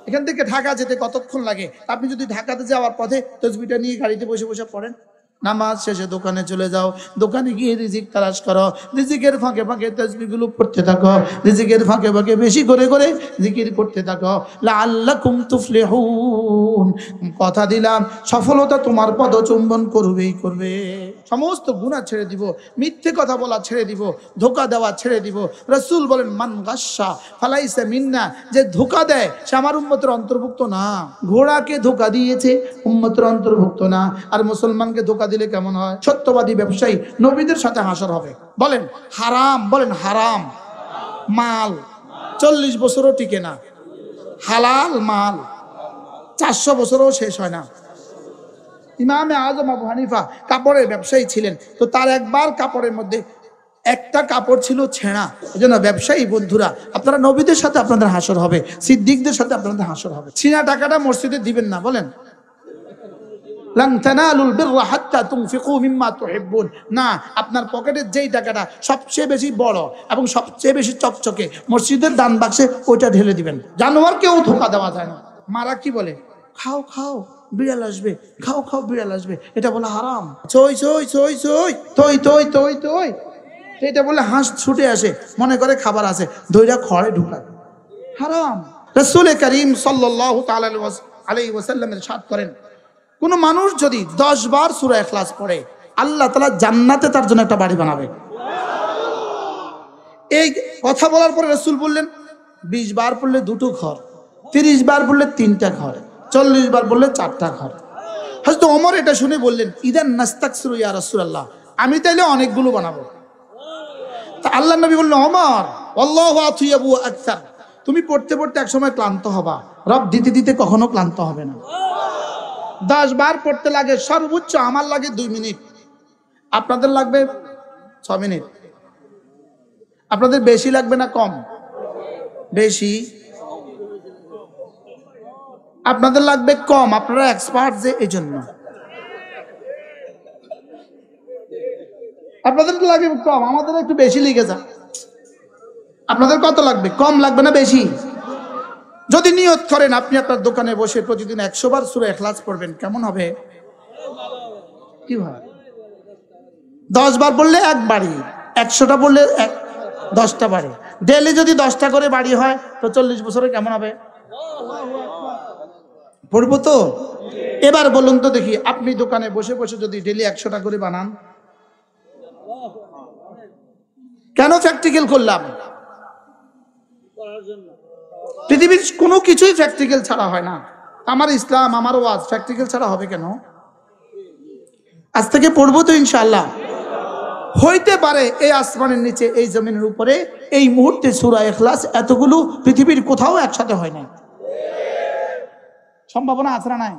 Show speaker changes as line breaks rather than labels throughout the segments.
এখান থেকে ঢাকা যেতে কতক্ষণ লাগে? আপনি যদি ঢাকাতে যাওয়ার পথে তসবিহটা নিয়ে গাড়িতে বসে বসে পড়েন। নামাজ শেষে দোকানে চলে যাও, দোকানে গিয়ে রিজিক তালাশ করো, রিজিকের ফাঁকে ফাঁকে তাসবিহগুলো পড়তে থাকো, রিজিকের ফাঁকে ফাঁকে বেশি করে করে জিকির করতে থাকো। লাআল্লাকুম তুফলিহুন, কথা দিলাম সফলতা তোমার পদচুম্বন করবেই করবে। সমস্ত গুনাহ ছেড়ে দিব, মিথ্যে কথা বলা ছেড়ে দিব, ধোঁকা দেওয়া ছেড়ে দিব। রাসূল বলেন মান গাশশা ফালাইসা মিন্না, যে ধোঁকা দেয় সে আমার উম্মতের অন্তর্ভুক্ত না। ঘোড়াকে ধোঁকা দিয়েছে, উম্মতের অন্তর্ভুক্ত না। আর মুসলমানকে ধোঁকা দিলে কেমন হয়? সত্যবাদী ব্যবসায়ী নবীদের সাথে হাসর হবে। বলেন হারাম, বলেন হারাম মাল 40 বছরও টিকে না, হালাল মাল 400 বছরও শেষ হয় না। ইমামে আজম আবু হানিফা কাপড়ের ব্যবসায়ী ছিলেন, তো তার একবার কাপড়ের মধ্যে একটা কাপড় ছিল ছেঁড়া। এই জন্য ব্যবসায়ী বন্ধুরা, আপনারা নবীদের সাথে আপনাদের হাসর হবে, সিদ্দিকদের সাথে আপনাদের হাসর হবে। ছিঁড়া টাকাটা মসজিদে দিবেন না। বলেন লান তানালুল বিররা হাত্তা তুনফিকু মিম্মা তুহিব্বুন, না, আপনার পকেটের যেই টাকাটা সবচেয়ে বেশি বড় এবং সবচেয়ে বেশি চকচকে মসজিদের দান বাক্সে ওইটা ঢেলে দিবেন। জানোয়ারকেও ধোঁকা দেওয়া যায় না। মারা কি বলে? খাও খাও বিড়াল আসবে, খাও খাও বিড়াল আসবে, এটা বলে হারাম। চই চই চই চই তই তই তই তই, এটা বলে হাঁস ছুটে আসে, মনে করে খাবার আছে, দইরা খড়ে ঢুকায়, হারাম। রাসূল করিম সাল্লাল্লাহু তাআলা আলাইহি ওয়াসাল্লাম ইরশাদ করেন, কোন মানুষ যদি 10 বার সূরা ইখলাস পড়ে, আল্লাহ তাআলা জান্নাতে তার জন্য একটা বাড়ি বানাবে। এই কথা বলার পরে রাসূল বললেন 20 বার পড়লে 2টো ঘর, 30 বার পড়লে 3টা ঘর, 40 বার পড়লে 4টা ঘর। হযরত ওমর এটা শুনে বললেন ইদান নাস্তাকসিরু ইয়া রাসূলুল্লাহ, আমি তাইলে অনেকগুলো বানাবো। তা আল্লাহ নবী বললেন ওমর আল্লাহু আতিয়াবু আকসার, তুমি পড়তে পড়তে একসময় ক্লান্ত হবা, রব দিতে দিতে কখনো ক্লান্ত হবে না। 10 বার পড়তে লাগে সর্বোচ্চ, আমার লাগে 2 মিনিট, আপনাদের লাগবে 6 মিনিট। আপনাদের বেশি লাগবে না কম? বেশি। আপনাদের লাগবে কম, আপনারা এক্সপার্ট যে, এই জন্য আপনাদের লাগবে কম, আমাদের একটু বেশি লেগে যায়। আপনাদের কত লাগবে? কম লাগবে না বেশি? যদি নিয়ত করেন আপনি আপনার দোকানে বসে প্রতিদিন 100 বার সূরা ইখলাস পড়বেন, কেমন হবে? কি হয়? 10 বার বললে 1 বাড়ি, 100টা বললে 10টা বাড়ি। ডেইলি যদি 10টা করে বাড়ি হয় তো 40 বছরে কেমন হবে? পড়বো তো? এবার বলুন তো দেখি, আপনি দোকানে বসে বসে যদি ডেইলি 100টা করে বানান, কেন প্র্যাকটিক্যাল করলাম? পৃথিবীর কোনো কিছুই প্র্যাকটিক্যাল ছাড়া হয় না। আমার ইসলাম, আমার ওয়াজ প্র্যাকটিক্যাল ছাড়া হবে কেন? আজ থেকে পড়বো তো ইনশাআল্লাহ। হইতে পারে এই আসমানের নিচে, এই জমিনের উপরে এই মুহূর্তে সূরা ইখলাস এতগুলো পৃথিবীর কোথাও একসাথে হয় না। সম্ভাবনা আছে না নাই?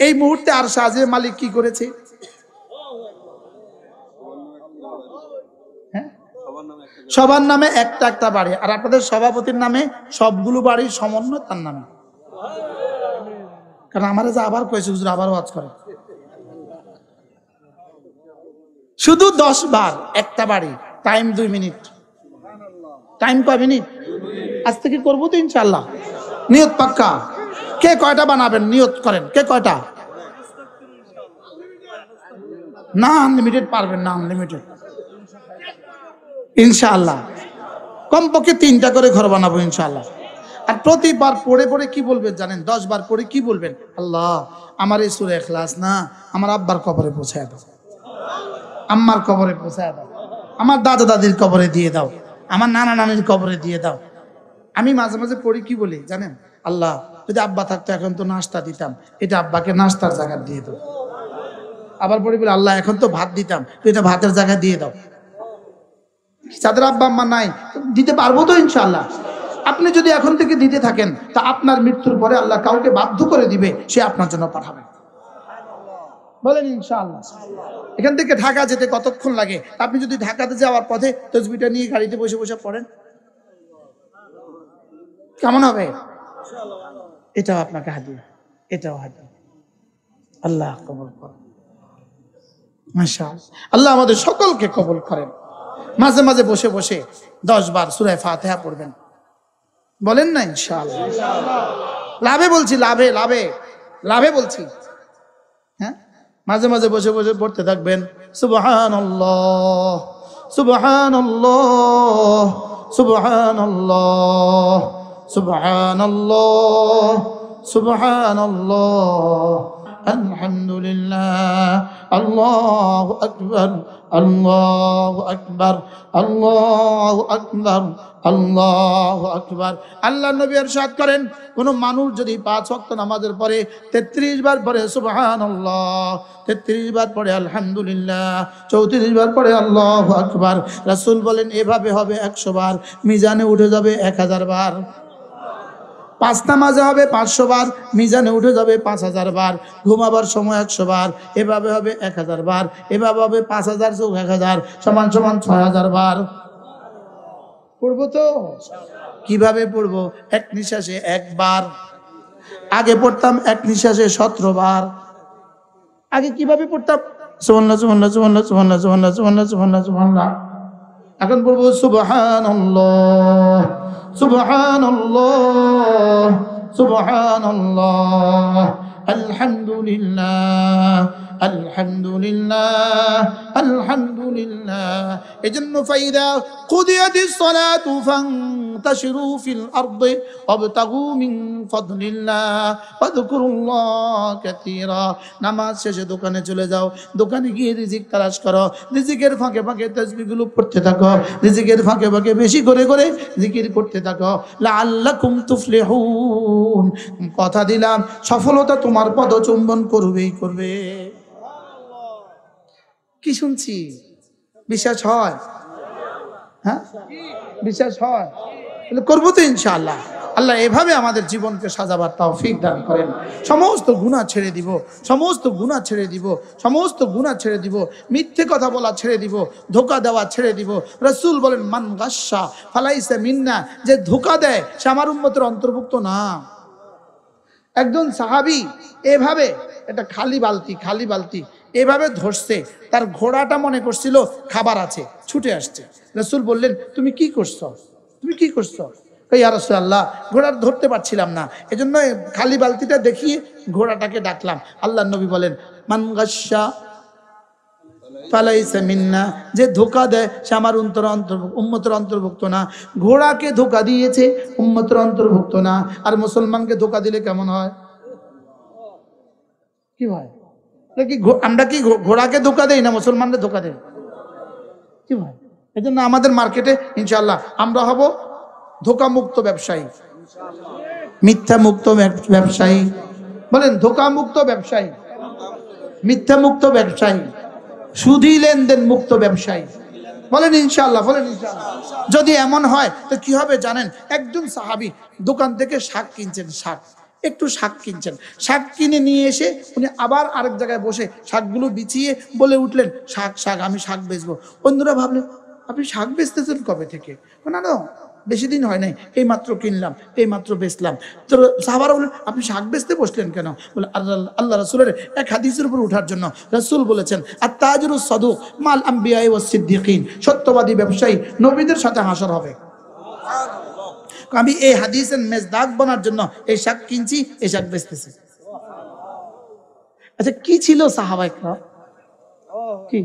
এই মুহূর্তে আর সাজে মালিক কি করেছে? সবার নামে একটা একটা বাড়ি, আর আপনাদের সভাপতির নামে সবগুলো বাড়ির সমন্বয় তার নামে। কারণ আমারে যা আবার কয়েছে হুজুর আবার ওয়াজ করে, শুধু 10 বার একটা বাড়ি, টাইম 2 মিনিট। টাইম কয় মিনিট? আজ থেকে করবো তো ইনশাআল্লাহ। নিয়ত পাক্কা। কে কয়টা বানাবেন নিয়ত করেন? কে কয়টা? না আনলিমিটেড পারবেন না, আনলিমিটেড ইনশাআল্লাহ। কমপক্ষে 3টা করে ঘর বানাবো ইনশাআল্লাহ। আর প্রতিবার পড়ে পড়ে কি বলবেন জানেন? 10 বার পড়ে কি বলবেন? আল্লাহ আমার এই সূরা ইখলাস না আমার আব্বার কবরে পৌঁছায় দাও, আম্মার কবরে পৌঁছায় দাও, আমার দাদা দাদির কবরে দিয়ে দাও, আমার নানা নানির কবরে দিয়ে দাও। আমি মাঝে মাঝে পড়ি কি বলি জানেন? আল্লাহ যদি আব্বা থাকতো এখন তো নাস্তা দিতাম, এটা আব্বাকে নাস্তার জায়গা দিয়ে দাও। আবার পড়ি বলি আল্লাহ এখন তো ভাত দিতাম, তো এটা ভাতের জায়গা দিয়ে দাও। যাদের আব্বা আম্মা নাই দিতে পারবো তো ইনশাআল্লাহ। আপনি যদি এখন থেকে দিতে থাকেন তা আপনার মৃত্যুর পরে আল্লাহ কাউকে বাধ্য করে দিবে, সে আপনার জন্য পাঠাবে। বলেন ইনশাআল্লাহ। এখান থেকে ঢাকা যেতে কতক্ষণ লাগে? আপনি যদি ঢাকাতে যাওয়ার পথে তাসবিহটা নিয়ে গাড়িতে বসে বসে পড়েন, কেমন হবে? এটাও আপনাকে হাদিয়া, এটাও হাদিয়া। আল্লাহ কবুল করেন মাশাআল্লাহ। আল্লাহ আমাদের সকলকে কবুল করেন। মাঝে মাঝে বসে বসে 10 বার সূরা ফাতিহা পড়বেন, বলেন না ইনশাআল্লাহ। লাভে বলছি, লাভে লাভে লাভে বলছি। হ্যাঁ, মাঝে মাঝে বসে বসে পড়তে থাকবেন সুবহানাল্লাহ সুবহানাল্লাহ সুবহানাল্লাহ সুবহানাল্লাহ সুবহানাল্লাহ আলহামদুলিল্লাহ আল্লাহু আকবার আল্লাহু আকবার আল্লাহু আকবার আল্লাহু আকবার। আল্লাহ নবী ইরশাদ করেন, কোন মানুষ যদি 5 ওয়াক্ত নামাজের পরে 33 বার পড়ে সুবহানাল্লাহ, 33 বার পড়ে আলহামদুলিল্লাহ, 34 বার পড়ে আল্লাহু আকবার, রাসূল বলেন এভাবে হবে 100 বার, মিজানে উঠে যাবে 1000 বার। 5 নামাজে হবে 500 বার, মিজানে উঠে যাবে 5000 বার। ঘুমাবার সময় 100 বার, এভাবে হবে 1000 বার, এভাবে হবে 5000 যোগ 1000 সমান সমান 6000 বার। পড়বো তো? কিভাবে পড়বো? এক নিঃশ্বাসে একবার। আগে পড়তাম এক নিঃশ্বাসে 17 বার। আগে কিভাবে পড়তাম? সুবহানাল্লাহ সুবহানাল্লাহ সুবহানাল্লাহ সুবহানাল্লাহ সুবহানাল্লাহ সুবহানাল্লাহ সুবহানাল্লাহ। এখন পড়বো সুবহানাল্লাহ সুবহানাল্লাহ সুবহানাল্লাহ আলহামদুলিল্লাহ আলহামদুলিল্লাহ আলহামদুলিল্লাহ। এজন্য ফাইদা কুদিয়াতিস সালাতু ফান্তাশিরু ফিল আরদি ওয়াবতাগু মিন ফাদলিল্লাহ ওয়াযকুরুল্লাহ কাসীরা। নামাজ শেষে দোকানে চলে যাও, দোকানে গিয়ে রিজিক তালাশ করো, রিজিকের ফাঁকে ফাঁকে তাসবিহগুলো পড়তে থাকো, রিজিকের ফাঁকে ফাঁকে বেশি করে করে জিকির করতে থাকো। লাআল্লাকুম তুফলিহুন। কথা দিলাম সফলতা তোমার পদচুম্বন করবেই করবে। কি শুনছি? বিশ্বাস হয়? হ্যাঁ, বিশ্বাস হয়? করবো তো ইনশাআল্লাহ। আল্লাহ এভাবে আমাদের জীবনকে সাজাবার তৌফিক দান করেন। সমস্ত গুনাহ ছেড়ে দিব, সমস্ত গুনাহ ছেড়ে দিব, সমস্ত গুনাহ ছেড়ে দিব, মিথ্যে কথা বলা ছেড়ে দিব, ধোঁকা দেওয়া ছেড়ে দিব। রাসূল বলেন মান গাশশা ফালাইসা মিন্না, যে ধোঁকা দেয় সে আমার উম্মতের অন্তর্ভুক্ত না। একজন সাহাবী এভাবে একটা খালি বালতি এভাবে ধরছে, তার ঘোড়াটা মনে করছিল খাবার আছে, ছুটে আসছে। রাসূল বললেন তুমি কি করছো, তুমি কি করছো? ইয়া রাসূলুল্লাহ, ঘোড়া ধরতে পারছিলাম না, এজন্য খালি বালতিটা দেখিয়ে ঘোড়াটাকে ডাকলাম। আল্লাহর নবী বলেন মান গাশশা ফালাইসা মিন্না, যে ধোঁকা দেয় সে আমার উম্মতের অন্তর্ভুক্ত না। ঘোড়াকে ধোঁকা দিয়েছে, উম্মতের অন্তর্ভুক্ত না। আর মুসলমানকে ধোঁকা দিলে কেমন হয়? কি হয়? আমরা কি ঘোড়াকে ধোঁকা দেই না মুসলমানদের ধোঁকা দেই? কি হয়? এই জন্য আমাদের মার্কেটে ইনশাআল্লাহ আমরা হব ধোঁকা মুক্ত ব্যবসায়ী, মিথ্যা মুক্ত ব্যবসায়ী। বলেন ধোঁকা মুক্ত ব্যবসায়ী, মিথ্যা মুক্ত ব্যবসায়ী, সুদী লেনদেন মুক্ত ব্যবসায়ী। বলেন ইনশাআল্লাহ, বলেন ইনশাআল্লাহ। যদি এমন হয় তো কি হবে জানেন? একজন সাহাবী দোকান থেকে শাক কিনছেন, একটু শাক কিনছেন, শাক কিনে নিয়ে এসে উনি আবার আরেক জায়গায় বসে শাকগুলো বিছিয়ে বলে উঠলেন শাক আমি শাক বেচবো। বন্ধুরা ভাবলেন আপনি শাক বেচতেছেন কবে থেকে? না না, বেশি দিন হয় নাই, এই মাত্র কিনলাম, এই মাত্র বেচলাম। তো সাহাবারা বললেন আপনি শাক বেচতে বসলেন কেন? বলে আল্লাহ রাসূলের এক হাদিসের উপর উঠার জন্য। রাসূল বলেছেন আত-তাজিরুস সাদুক মাল আম্বিয়া ওয়াস সিদ্দিকিন, সত্যবাদী ব্যবসায়ী নবীদের সাথে হাসর হবে। আমি এই হাদিসের মেজদাক বানার জন্য এই শাক কিনছি, এই শাক বেচতেছি। আচ্ছা কি ছিল সাহাবায়ে? কি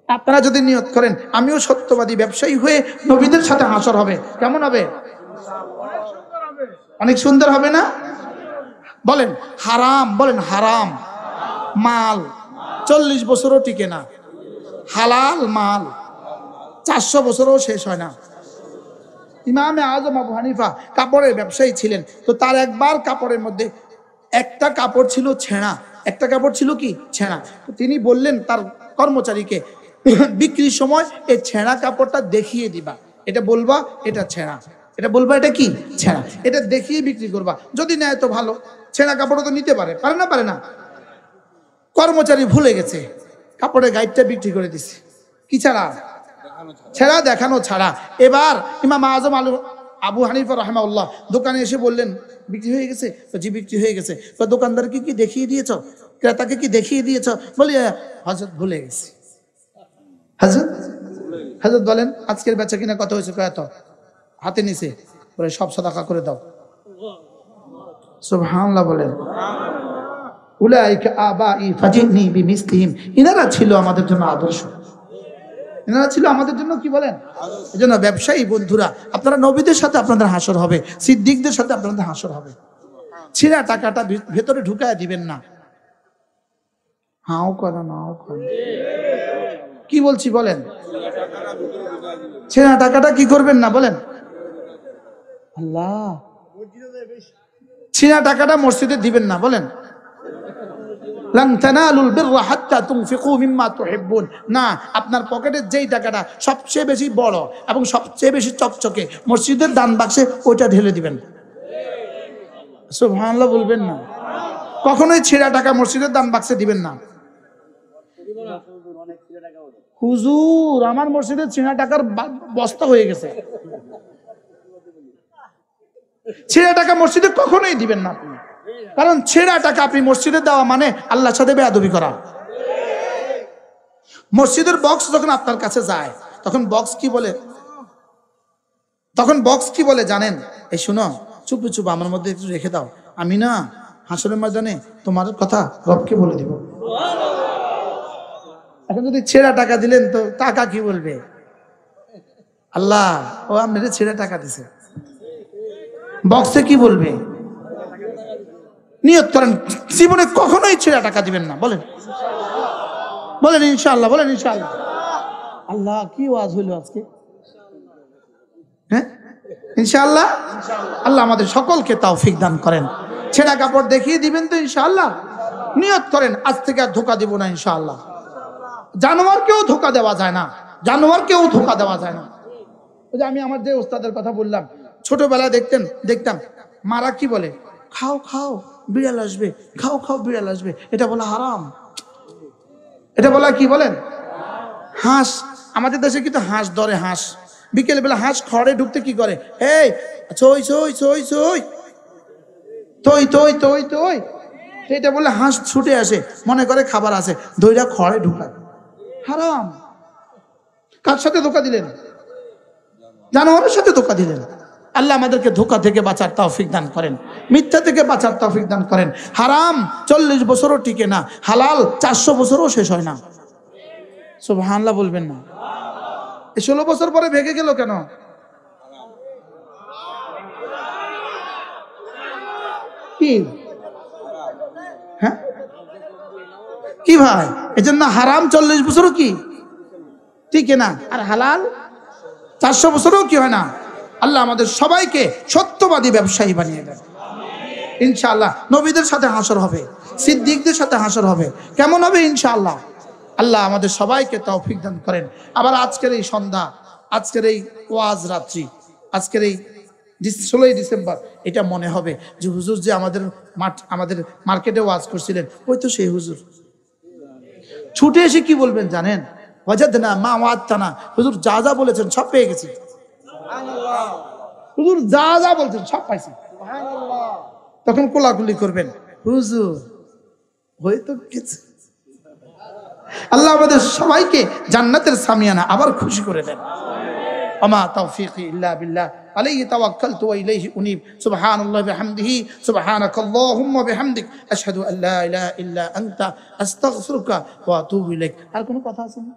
আপনারা যদি নিয়ত করেন আমিও সত্যবাদী ব্যবসায়ী হয়ে নবীদের সাথে হাসর হবে, কেমন হবে? অনেক সুন্দর হবে না? বলেন হারাম, বলেন হারাম মাল 40 বছরও টিকে না, হালাল মাল 400 বছরও শেষ হয় না। ইমামে আজম আবু হানিফা কাপড়ের ব্যবসায়ী ছিলেন, তো তার একবার কাপড়ের মধ্যে একটা কাপড় ছিল ছেঁড়া, একটা কাপড় ছিল কি ছেঁড়া। তো তিনি বললেন তার কর্মচারীকে বিক্রির সময় এই ছেঁড়া কাপড়টা দেখিয়ে দিবা, এটা বলবা এটা ছেঁড়া, এটা বলবা এটা কি ছেঁড়া, এটা দেখিয়ে বিক্রি করবা, যদি নেয় তো ভালো, ছেঁড়া কাপড় তো নিতে পারে, পারে না? পারে না। কর্মচারী ভুলে গেছে, কাপড়ের গাইডটা বিক্রি করে দিছে। কি ছাড়া? ছেঁড়া দেখানো ছাড়া। এবার ইমাম আজম আবু হানিফা রাহিমাহুল্লাহ দোকানে এসে বললেন বিক্রি হয়ে গেছে? জি বিক্রি হয়ে গেছে। তো দোকানদারকে কি দেখিয়ে দিয়েছ, ক্রেতাকে কি দেখিয়ে দিয়েছ? বলি হযরত ভুলে গেছি। হযরত বলেন আজকের বেচা কিনা কত হয়েছে? কত? হাতে নিছে, বলে সব সাদাকা করে দাও। সুবহানাল্লাহ বলেন। উলাইকা আবাই ফাজিনি বিমিসলিহিম, ইনারা ছিল আমাদের জন্য আদর্শ, এনারা ছিল আমাদের জন্য কি বলেন। এই জন্য ব্যবসায়ী বন্ধুরা, আপনারা নবীদের সাথে আপনাদের হাসর হবে, সিদ্দিকদের সাথে আপনাদের হাসর হবে। ছিঁড়া টাকাটা ভেতরে ঢুকায় দিবেন না। হাও করো নাও করো, কি বলছি বলেন। ছিঁড়া টাকাটা কি করবেন না বলেন। আল্লাহ, ছিঁড়া টাকাটা মসজিদে দিবেন না বলেন। লান তানালুল বিররা হাত্তা তুনফিকু মিম্মা তুহিব্বুন, না, আপনার পকেটের যেই টাকাটা সবচেয়ে বেশি বড় এবং সবচেয়ে বেশি চকচকে মসজিদের দান বাক্সে ওইটা ঢেলে দিবেন। সুবহানাল্লাহ বলবেন না। কখনোই ছেঁড়া টাকা মসজিদের দান বাক্সে দিবেন না। হুজুর, আমার মসজিদে ছেঁড়া টাকার বস্তা হয়ে গেছে। ছেঁড়া টাকা মসজিদে কখনোই দিবেন না আপনি, কারণ ছেঁড়া টাকা আপনি মসজিদে দেওয়া মানে আল্লাহর সাথে বেয়াদবি করা। মসজিদের বক্স যখন আপনার কাছে যায় তখন বক্স কি বলে জানেন? এই শুনো, চুপ চুপ আমার মধ্যে একটু রেখে দাও, আমি না হাসরের ময়দানে তোমার কথা রবকে বলে দিব। এখন যদি ছেঁড়া টাকা দিলেন তো টাকা কি বলবে? আল্লাহ, ও আপনাদের ছেঁড়া টাকা দিছে। বক্সে কি বলবে? নিয়ত করেন জীবনে কখনোই ছেঁড়া টাকা দিবেন না, বলেন বলেন ইনশাআল্লাহ, বলেন ইনশাআল্লাহ। আল্লাহ, কি ওয়াজ হইল আজকে, হ্যাঁ ইনশাআল্লাহ। আল্লাহ আমাদের সকলকে তৌফিক দান করেন। ছেঁড়া কাপড় দেখিয়ে দিবেন তো ইনশাআল্লাহ। নিয়ত করেন আজ থেকে আর ধোকা দিব না ইনশাআল্লাহ। জানোয়ারকেও ধোকা দেওয়া যায় না, জানোয়ারকেও ধোকা দেওয়া যায় না। ওই যে আমি আমার যে ওস্তাদের কথা বললাম, ছোটবেলায় দেখতাম মারা কি বলে, খাও খাও বিড়াল আসবে, খাও খাও বিড়াল আসবে, এটা বলা হারাম। এটা বলা কি বলেন? হাঁস, আমাদের দেশে কিন্তু হাঁস ধরে, হাঁস বিকেল বেলা হাঁস খড়ে ঢুকতে কি করে, এই ছই ছই ছই ছই তৈ তৈ তৈ তৈ, এটা বলে হাঁস ছুটে আসে, মনে করে খাবার আছে, দইটা খড়ে ঢুকায়। হারাম। কার সাথে ধোকা দিলেন? জানোয়ারের সাথে ধোকা দিলেন। আল্লাহ আমাদেরকে ধোকা থেকে বাঁচার তৌফিক দান করেন, মিথ্যা থেকে বাঁচার তৌফিক দান করেন। হারাম 40 বছরও টিকে না, হালাল 400 বছরও শেষ হয় না। সুবহানাল্লাহ বলবেন না। 16 বছর পরে ভেঙে গেল কেন? কি হ্যাঁ কি ভাই, এজন্য হারাম 40 বছরও কি টিকে না, আর হালাল 400 বছরও কি হয় না। আল্লাহ আমাদের সবাইকে সত্যবাদী ব্যবসায়ী বানিয়ে দেন ইনশাআল্লাহ। নবীদের সাথে হাসর হবে, সিদ্দিকদের সাথে হাসর হবে। কেমন হবে? ইনশাআল্লাহ। আল্লাহ আমাদের সবাইকে তৌফিক দান করেন। আবার আজকের এই সন্ধ্যা, আজকের এই ওয়াজ রাত্রি, আজকের এই 16 ডিসেম্বর, এটা মনে হবে যে হুজুর যে আমাদের মার্কেটে ওয়াজ করছিলেন, ওই তো সেই হুজুর। ছুটে এসে কি বলবেন জানেন? ওয়াজাদনা মা ওয়াদতানা, হুজুর যা যা বলেছেন সব পেয়ে গেছি। হুজুর যা যা বলছেন সব পাইছি। তখন কোলাকুলি করবেন, হুজুর হয়তো কিছু। আল্লাহ আমাদের সবাইকে জান্নাতের সামিয়ানা আবার খুশি করে দেন। আমা তাওফীকি ইল্লা বিল্লাহ, আলাইহি তাওয়াক্কালতু ওয়া ইলাইহি উনীব। সুবহানাল্লাহি ওয়া বিহামদিহি, সুবহানাকাল্লাহুম্মা বিহামদিক, আশহাদু আল্লা ইলাহা ইল্লা আনতা, আস্তাগফিরুকা ওয়া আতুবু ইলাইক। আর কোনো কথা আছে না?